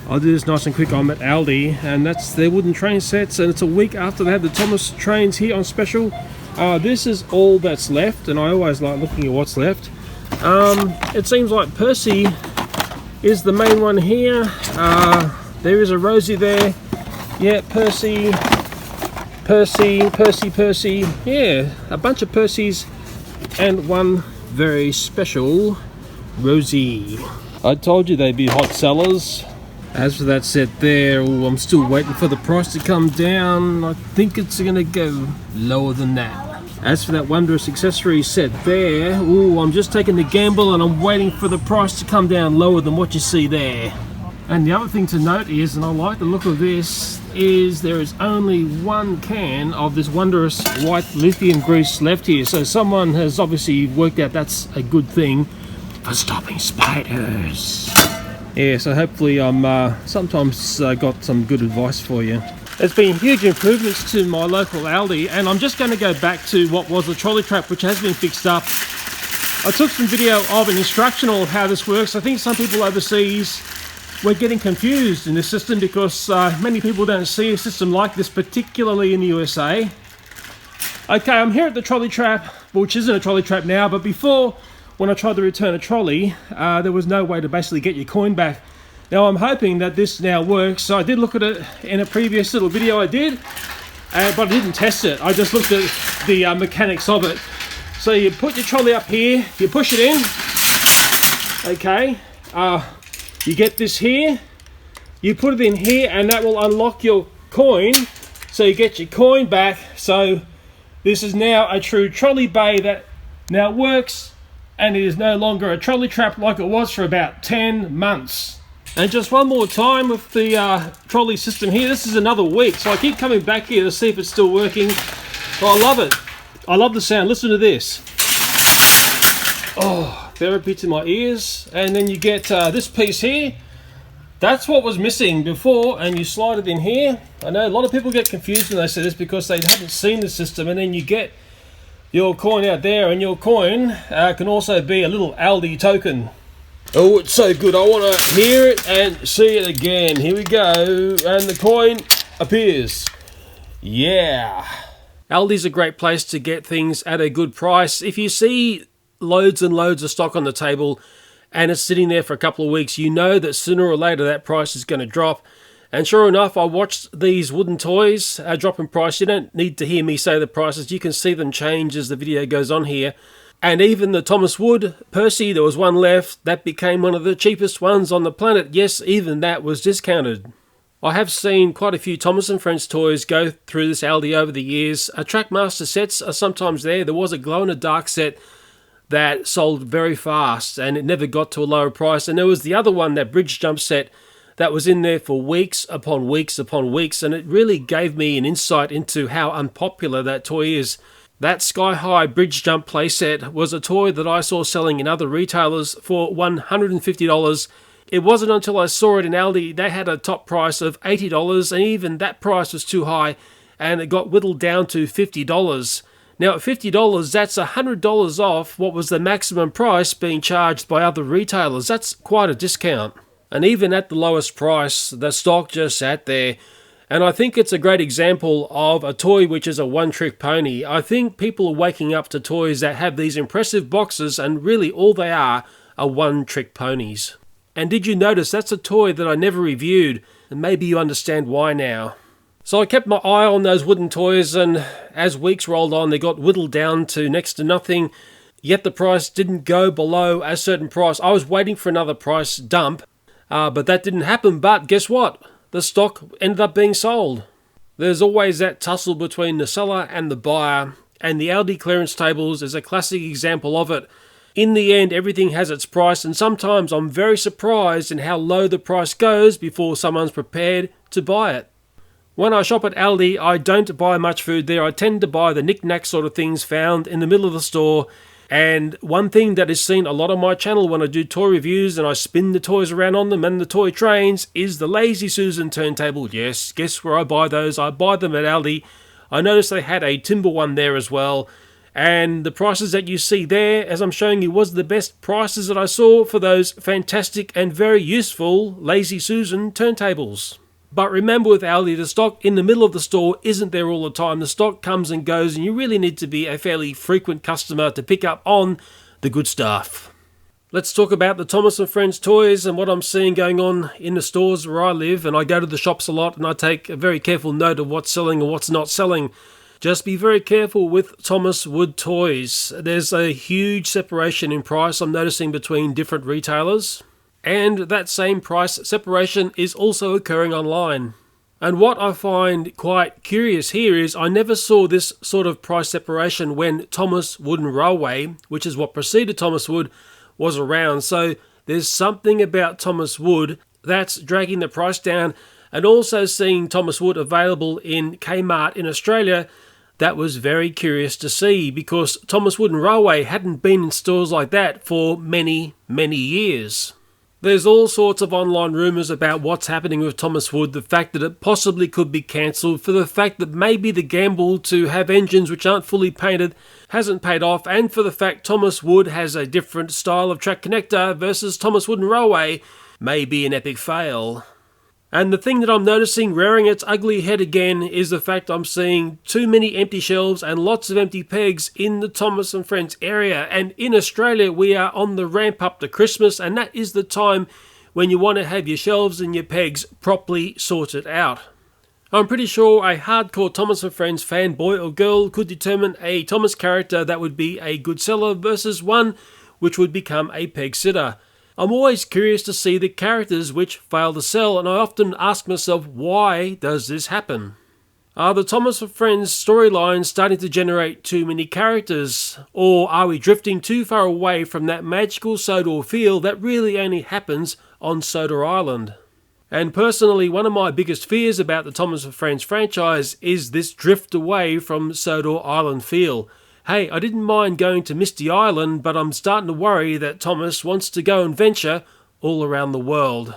I'll do this nice and quick. I'm at ALDI, and that's their wooden train sets, and it's a week after they had the Thomas trains here on special. This is all that's left, and I always like looking at what's left. It seems like Percy is the main one here. There is a Rosie there. Yeah, Percy. Yeah, a bunch of Percys and one very special Rosie. I told you they'd be hot sellers. As for that set there, I'm still waiting for the price to come down. I think it's gonna go lower than that. As for that wondrous accessory set there, I'm just taking the gamble and I'm waiting for the price to come down lower than what you see there. And the other thing to note is, and I like the look of this, is there is only one can of this wondrous white lithium grease left here. So someone has obviously worked out that's a good thing for stopping spiders. Yeah, so hopefully I'm sometimes got some good advice for you. There's been huge improvements to my local ALDI, and I'm just going to go back to what was the trolley trap, which has been fixed up. I took some video of an instructional of how this works. I think some people overseas were getting confused in this system because many people don't see a system like this, particularly in the USA. Okay, I'm here at the trolley trap, which isn't a trolley trap now, but before, when I tried to return a trolley, there was no way to basically get your coin back. Now I'm hoping that this now works. So I did look at it in a previous little video I did, but I didn't test it. I just looked at the mechanics of it. So you put your trolley up here, you push it in, okay, you get this here, you put it in here, and that will unlock your coin, so you get your coin back. So this is now a true trolley bay that now works, and it is no longer a trolley trap like it was for about 10 months. And just one more time with the trolley system here. This is another week, so I keep coming back here to see if it's still working. Oh, I love it. I love the sound. Listen to this. Oh, therapy to my ears. And then you get this piece here. That's what was missing before, and you slide it in here. I know a lot of people get confused when they say this because they haven't seen the system, and then you get your coin out there, and your coin can also be a little ALDI token. Oh, it's so good. I want to hear it and see it again. Here we go, and the coin appears. Yeah. ALDI's a great place to get things at a good price. If you see loads and loads of stock on the table and it's sitting there for a couple of weeks, you know that sooner or later that price is going to drop. And sure enough, I watched these wooden toys drop in price. You don't need to hear me say the prices. You can see them change as the video goes on here. And even the Thomas Wood Percy, there was one left, that became one of the cheapest ones on the planet. Yes, even that was discounted. I have seen quite a few Thomas & Friends toys go through this ALDI over the years. Trackmaster sets are sometimes there. There was a glow-in-the-dark set that sold very fast and it never got to a lower price. And there was the other one, that bridge jump set, that was in there for weeks upon weeks upon weeks, and it really gave me an insight into how unpopular that toy is. That sky-high bridge jump playset was a toy that I saw selling in other retailers for $150. It wasn't until I saw it in ALDI they had a top price of $80, and even that price was too high, and it got whittled down to $50. Now at $50, that's $100 off what was the maximum price being charged by other retailers. That's quite a discount. And even at the lowest price, the stock just sat there. And I think it's a great example of a toy which is a one-trick pony. I think people are waking up to toys that have these impressive boxes, and really all they are one-trick ponies. And did you notice that's a toy that I never reviewed? And maybe you understand why now. So I kept my eye on those wooden toys, and as weeks rolled on, they got whittled down to next to nothing. Yet the price didn't go below a certain price. I was waiting for another price dump. But that didn't happen. But guess what? The stock ended up being sold. There's always that tussle between the seller and the buyer, and the ALDI clearance tables is a classic example of it. In the end, everything has its price, and sometimes I'm very surprised in how low the price goes before someone's prepared to buy it. When I shop at ALDI, I don't buy much food there. I tend to buy the knick-knack sort of things found in the middle of the store. And one thing that is seen a lot on my channel when I do toy reviews and I spin the toys around on them and the toy trains is the Lazy Susan turntable. Yes, guess where I buy those? I buy them at ALDI. I noticed they had a timber one there as well. And the prices that you see there, as I'm showing you, was the best prices that I saw for those fantastic and very useful Lazy Susan turntables. But remember, with ALDI, the stock in the middle of the store isn't there all the time. The stock comes and goes, and you really need to be a fairly frequent customer to pick up on the good stuff. Let's talk about the Thomas & Friends toys and what I'm seeing going on in the stores where I live. And I go to the shops a lot, and I take a very careful note of what's selling and what's not selling. Just be very careful with Thomas Wood toys. There's a huge separation in price I'm noticing between different retailers. And that same price separation is also occurring online. And what I find quite curious here is I never saw this sort of price separation when Thomas Wooden Railway, which is what preceded Thomas Wood, was around. So there's something about Thomas Wood that's dragging the price down, and also seeing Thomas Wood available in Kmart in Australia, that was very curious to see, because Thomas Wooden Railway hadn't been in stores like that for many, many years. There's all sorts of online rumours about what's happening with Thomas Wood, the fact that it possibly could be cancelled, for the fact that maybe the gamble to have engines which aren't fully painted hasn't paid off, and for the fact Thomas Wood has a different style of track connector versus Thomas Wooden Railway may be an epic fail. And the thing that I'm noticing rearing its ugly head again is the fact I'm seeing too many empty shelves and lots of empty pegs in the Thomas & Friends area. And in Australia, we are on the ramp up to Christmas, and that is the time when you want to have your shelves and your pegs properly sorted out. I'm pretty sure a hardcore Thomas & Friends fanboy or girl could determine a Thomas character that would be a good seller versus one which would become a peg sitter. I'm always curious to see the characters which fail to sell, and I often ask myself, why does this happen? Are the Thomas & Friends storylines starting to generate too many characters? Or are we drifting too far away from that magical Sodor feel that really only happens on Sodor Island? And personally, one of my biggest fears about the Thomas & Friends franchise is this drift away from Sodor Island feel. Hey, I didn't mind going to Misty Island, but I'm starting to worry that Thomas wants to go and venture all around the world.